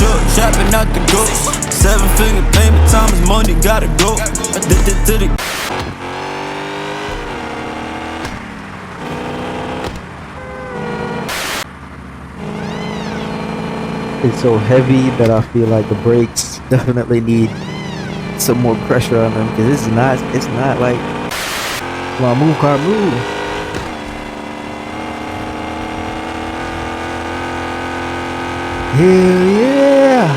truck, shopping out the go. 7-figure payment, time is money, gotta go. Addicted to the. It's so heavy that I feel like the brakes definitely need some more pressure on them, because it's not like, come on, move, car, move. Hell yeah.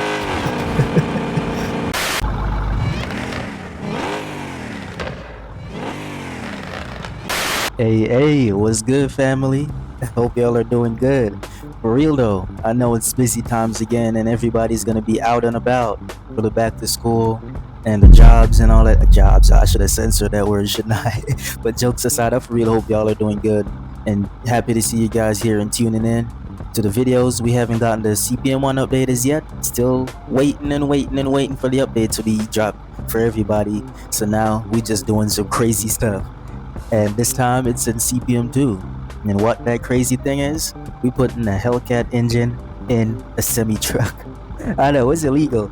Hey, what's good, family? I hope y'all are doing good. For real though, I know it's busy times again and everybody's gonna be out and about for the back to school and the jobs and all that. Jobs, I should have censored that word, shouldn't I? But jokes aside, I for real hope y'all are doing good and happy to see you guys here and tuning in to the videos. We haven't gotten the CPM1 update as yet. Still waiting for the update to be dropped for everybody. So now we just doing some crazy stuff. And this time it's in CPM2. And what that crazy thing is, we putting a Hellcat engine in a semi truck. I know it's illegal.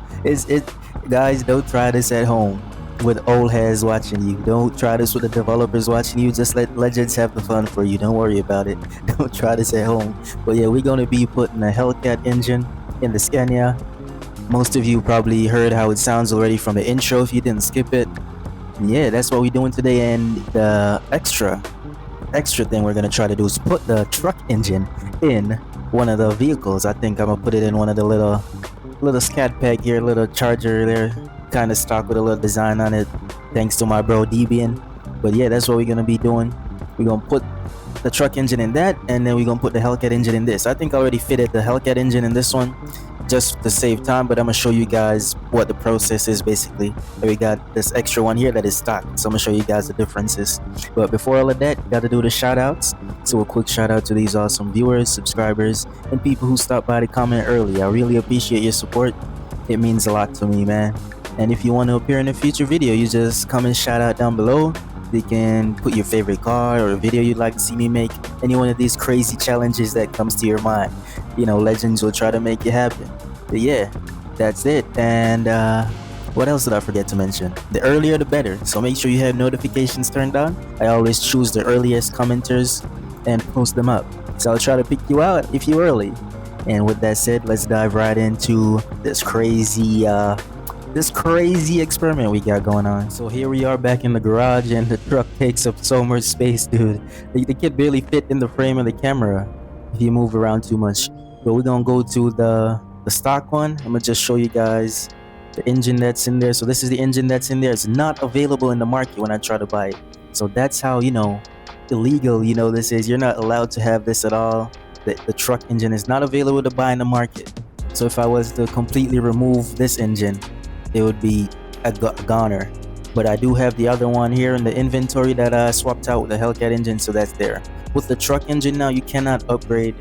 Guys, don't try this at home with old heads watching you. Don't try this with the developers watching you. Just let Legends have the fun for you. Don't worry about it. Don't try this at home. But yeah, we're gonna be putting a Hellcat engine in the Scania. Most of you probably heard how it sounds already from the intro if you didn't skip it. And yeah, that's what we're doing today. And the extra thing we're gonna try to do is put the truck engine in one of the vehicles. I think I'm gonna put it in one of the little scat pack here, little charger there, kind of stock with a little design on it, thanks to my bro Debian. But yeah, that's what we're gonna be doing. We're gonna put the truck engine in that, and then we're gonna put the Hellcat engine in this. I think I already fitted the Hellcat engine in this one just to save time, but I'm gonna show you guys what the process is basically. And we got this extra one here that is stock, so I'm gonna show you guys the differences. But before all of that, gotta do the shout outs. So a quick shout out to these awesome viewers, subscribers, and people who stopped by to comment early. I really appreciate your support. It means a lot to me, man. And if you want to appear in a future video, you just comment shout out down below. You can put your favorite car or a video you'd like to see me make, any one of these crazy challenges that comes to your mind. You know, Legends will try to make it happen. But yeah, that's it. And what else did I forget to mention? The earlier the better, so make sure you have notifications turned on. I always choose the earliest commenters and post them up, so I'll try to pick you out if you're early. And with that said, let's dive right into this crazy experiment we got going on. So here we are back in the garage, and the truck takes up so much space, dude. The kid barely fit in the frame of the camera if you move around too much. But we're gonna go to the stock one. I'm gonna just show you guys the engine that's in there. So this is the engine that's in there. It's not available in the market when I try to buy it. So that's how, you know, illegal, you know, this is. You're not allowed to have this at all. The truck engine is not available to buy in the market. So if I was to completely remove this engine, it would be a goner. But I do have the other one here in the inventory that I swapped out with the Hellcat engine, so that's there. With the truck engine now, you cannot upgrade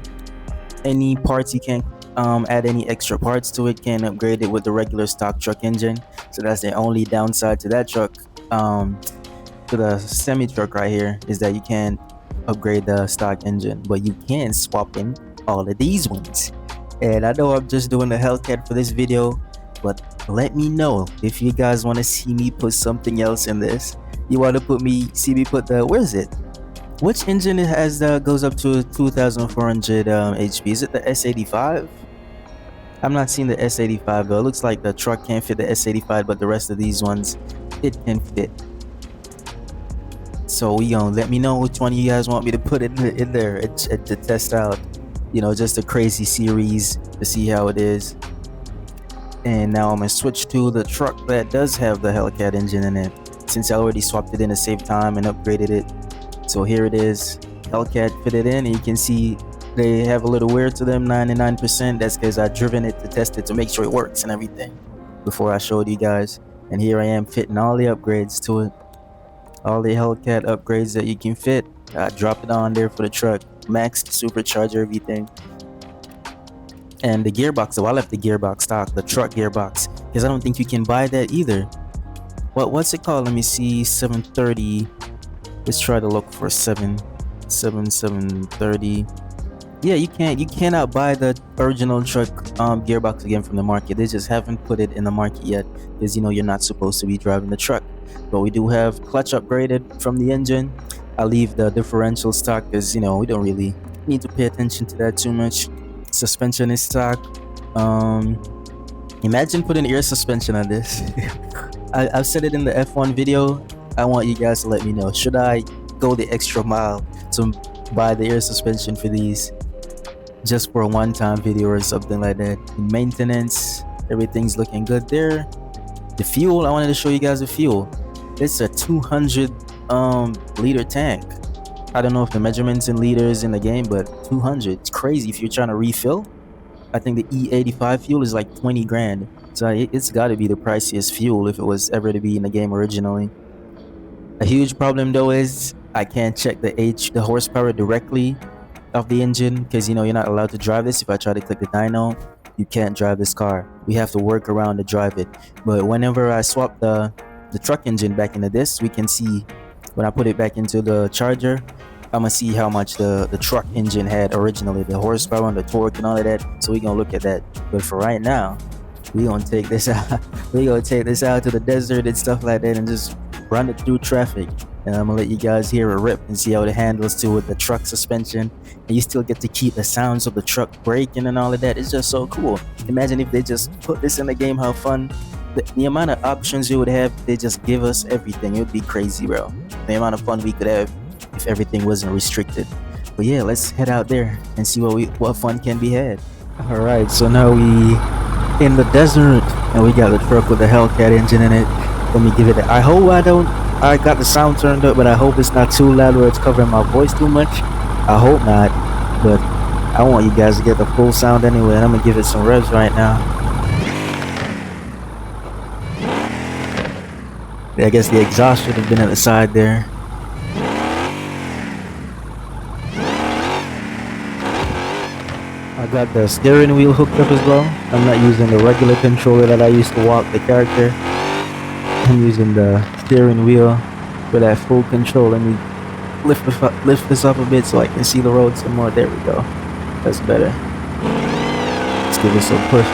any parts. You can't add any extra parts to it. Can't upgrade it with the regular stock truck engine. So that's the only downside to that truck. To the semi truck right here is that you can't upgrade the stock engine, but you can swap in all of these ones. And I know I'm just doing the Hellcat for this video, but let me know if you guys want to see me put something else in this. You want to see me put the, where is it? Which engine it has that goes up to 2,400 HP? Is it the S85? I'm not seeing the S85 though. It looks like the truck can't fit the S85, but the rest of these ones, it can fit. So you know, let me know which one you guys want me to put in there to test out. You know, just a crazy series to see how it is. And now I'm gonna switch to the truck that does have the Hellcat engine in it, since I already swapped it in to save time and upgraded it. So here it is, Hellcat fitted in, and you can see they have a little wear to them, 99%. That's because I've driven it to test it to make sure it works and everything before I showed you guys. And here I am fitting all the upgrades to it, all the Hellcat upgrades that you can fit. I dropped it on there for the truck, max supercharger, everything. And the gearbox, so I left the gearbox stock, the truck gearbox, because I don't think you can buy that either. What's it called? Let me see. 730. Let's try to look for 730. Yeah, you cannot buy the original truck gearbox again from the market. They just haven't put it in the market yet because you're not supposed to be driving the truck. But we do have clutch upgraded from the engine. I leave the differential stock because we don't really need to pay attention to that too much. Suspension is stock. Um, Imagine putting air suspension on this. I've said it in the F1 video. I want you guys to let me know. Should I go the extra mile to buy the air suspension for these just for a one-time video or something like that? In maintenance, everything's looking good there. The fuel, I wanted to show you guys the fuel. It's a 200 liter tank. I don't know if the measurements in liters in the game, but 200. It's crazy if you're trying to refill. I think the E85 fuel is like 20 grand. So it's got to be the priciest fuel if it was ever to be in the game originally. A huge problem though is I can't check the horsepower directly of the engine because you're not allowed to drive this. If I try to click the dyno, you can't drive this car. We have to work around to drive it. But whenever I swap the truck engine back into this, we can see when I put it back into the charger, I'm gonna see how much the truck engine had originally, the horsepower and the torque and all of that. So we're gonna look at that. But for right now, we gonna take this out. We gonna take this out to the desert and stuff like that and just run it through traffic. And I'm gonna let you guys hear a rip and see how it handles too with the truck suspension. And you still get to keep the sounds of the truck braking and all of that. It's just so cool. Imagine if they just put this in the game, how fun. The amount of options you would have, they just give us everything. It would be crazy, bro. The amount of fun we could have if everything wasn't restricted. But yeah, let's head out there and see what fun can be had. Alright, so now we in the desert and we got the truck with the Hellcat engine in it. Let me give it I hope I got the sound turned up, but I hope it's not too loud or it's covering my voice too much. I hope not, but I want you guys to get the full sound anyway, and I'm gonna give it some revs right now. I guess the exhaust should have been at the side there. I got the steering wheel hooked up as well. I'm not using the regular controller that I used to walk the character. I'm using the steering wheel for that full control. Let me lift this up a bit so I can see the road some more. There we go. That's better. Let's give it some push.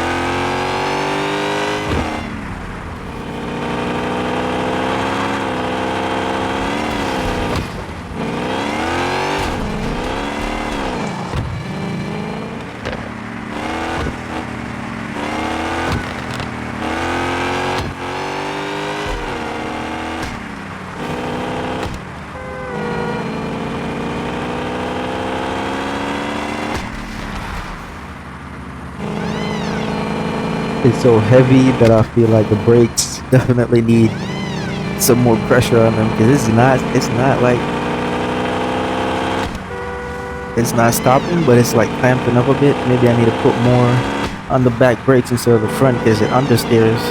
It's so heavy that I feel like the brakes definitely need some more pressure on them because it's not stopping, but it's like clamping up a bit. Maybe I need to put more on the back brakes instead of the front because it understeers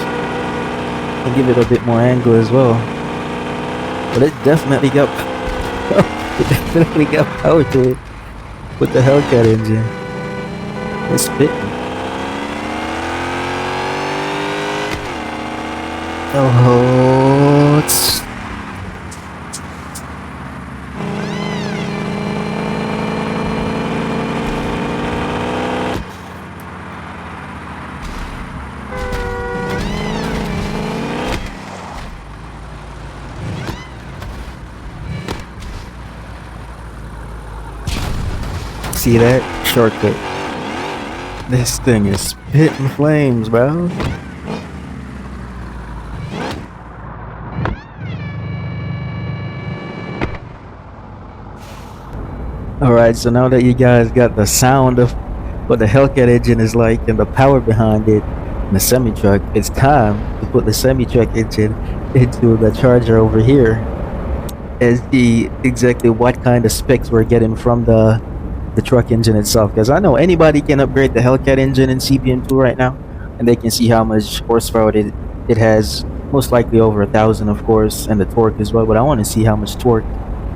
and give it a bit more angle as well. But it definitely got power to it with the Hellcat engine. It's spitting. Oh, it's see that shortcut. This thing is spitting flames, bro. Alright, so now that you guys got the sound of what the Hellcat engine is like and the power behind it in the semi-truck, it's time to put the semi-truck engine into the charger over here and see exactly what kind of specs we're getting from the truck engine itself. Because I know anybody can upgrade the Hellcat engine in CPM2 right now and they can see how much horsepower it has, most likely over 1,000 of course, and the torque as well. But I want to see how much torque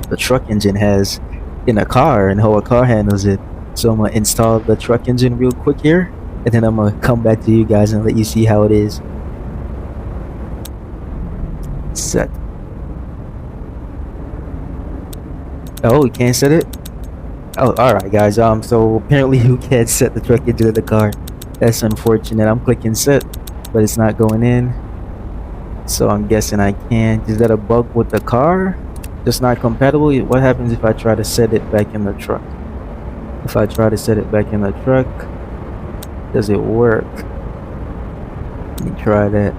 the truck engine has in a car and how a car handles it. So I'm gonna install the truck engine real quick here and then I'm gonna come back to you guys and let you see how it is. Set. Oh, we can't set it? Oh, all right, guys. So apparently you can't set the truck engine in the car. That's unfortunate. I'm clicking set, but it's not going in. So I'm guessing I can't. Is that a bug with the car? Just not compatible? What happens if I try to set it back in the truck? If I try to set it back in the truck, does it work? Let me try that.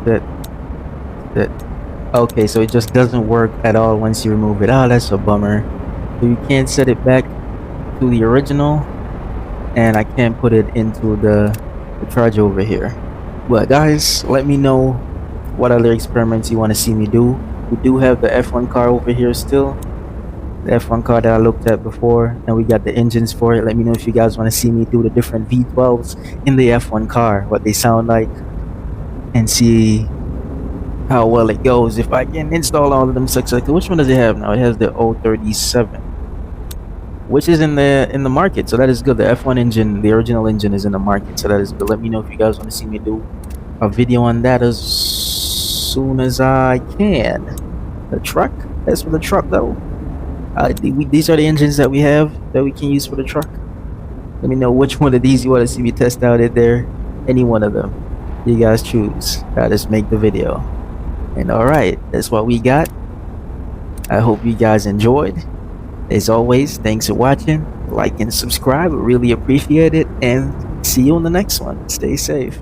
That. Okay, so it just doesn't work at all once you remove it. Oh, that's a bummer. So you can't set it back to the original, and I can't put it into the charger over here. But guys, let me know what other experiments you want to see me do. We do have the F1 car over here still, the F1 car that I looked at before, and we got the engines for it. Let me know if you guys want to see me do the different V12s in the F1 car, what they sound like, and see how well it goes. If I can install all of them successfully. Which one does it have now? It has the 037, which is in the market, so that is good. The F1 engine, the original engine, is in the market, so that is good. Let me know if you guys want to see me do a video on that as soon as I can. The truck, as for the truck though, these are the engines that we have that we can use for the truck. Let me know which one of these you want to see me test out in there. Any one of them you guys choose. I just make the video. And alright, that's what we got. I hope you guys enjoyed. As always, thanks for watching. Like and subscribe, I really appreciate it, and see you on the next one. Stay safe.